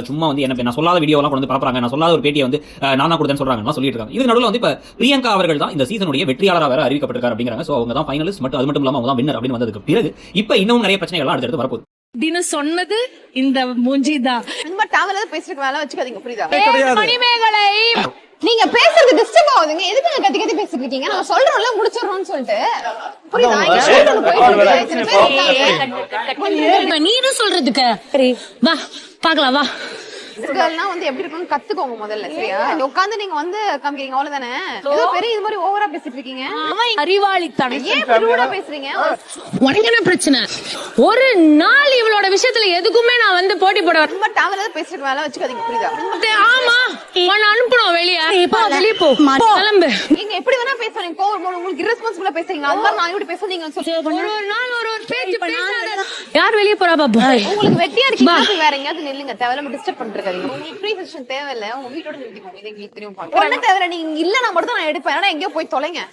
சும்மா வந்து என்ன நான் சொல்லாத வீடியோ எல்லாம் கொண்டு பரப்புறாங்க, நான் சொல்லாத ஒரு பேட்டியை வந்து நான் தான் கொடுத்தேன்னு சொல்றாங்க சொல்லிட்டு இருக்காங்க. இது நடுவில் வந்து இப்ப பிரியங்கா அவர்கள் தான் இந்த சீசனுடைய வெற்றியாளராக வேற அறிவிக்கப்பட்டிருக்காரு அப்படிங்கிறாங்க. சோ அவங்க தான் ஃபைனலிஸ்ட், மட்டும் அது மட்டும் இல்லாம அவங்க தான் வின்னர் அப்படின்னு வந்ததுக்கு பிறகு இப்ப இன்னும் நிறைய பிரச்சனைகள் அடுத்து வரப்போகுது. அப்படின்னு சொன்னது இந்த மூஞ்சி தான். ரொம்ப டவல பேசிட்டு வேலை வச்சுக்காதீங்க, புரியுதா? மணிமேகலை நீங்க பேசுறது டிஸ்டர்ப் ஆகுதுங்க. எதுக்கு நீங்க கத்தி கத்தி பேசிட்டு இருக்கீங்க? நம்ம சொல்றோம்ல முடிச்சிடறோம்னு சொல்லிட்டு, புரியுதா? நீனும் சொல்றதுக்கு சரி வா பாக்கலாம் வா. வந்து எப்படி இருக்கும்னு கத்துக்கோங்க முதல்ல, சரியா? உட்காந்து நீங்க வந்து காமிக்கிறீங்க அவ்வளவுதானே. ஏதோ பெரிய இது மாதிரி ஓவரா பேசிட்டு இருக்கீங்க. அறிவாளித்தனம். ஏன் பெருவா பேசுறீங்க? உனக்கு என்ன பிரச்சனை? ஒரு நாள் இவளோட விஷயத்துல எதுக்குமே நான் வந்து போட்டி போட ரொம்ப டவல பேசிட்டு வேலை வச்சுக்காதீங்க, புரியுதா? ஆமா உன்னை அனுப்பணும் வெளியே. வெளியே போ, கிளம்பு. நீங்க எப்படி வேணா பேசுறீங்க, உங்களுக்கு irresponsible பேசுறீங்க. அது மாதிரி நான் இப்படி பேசுறீங்க ஒரு நாள் ஒரு பேச்சு பேசாத. யார் வெளியே போறா பாப்பா? உங்களுக்கு வெட்டியா இருக்கீங்க, வேற எங்கயாவது நில்லுங்க. தேவையில்லாம டிஸ்டர்ப் பண்ணிட்டு இருக்காதீங்க. உங்களுக்கு ஃப்ரீ செஷன் தேவையில்ல, உங்க வீட்டோட நிறுத்திக்கோங்க. இது எங்களுக்கு தெரியும். ஒண்ணு தேவையில்ல, நீங்க இல்லன்னா மட்டும் தான் நான் எடுப்பேன். ஆனா எங்கேயோ போய் தொலைங்க.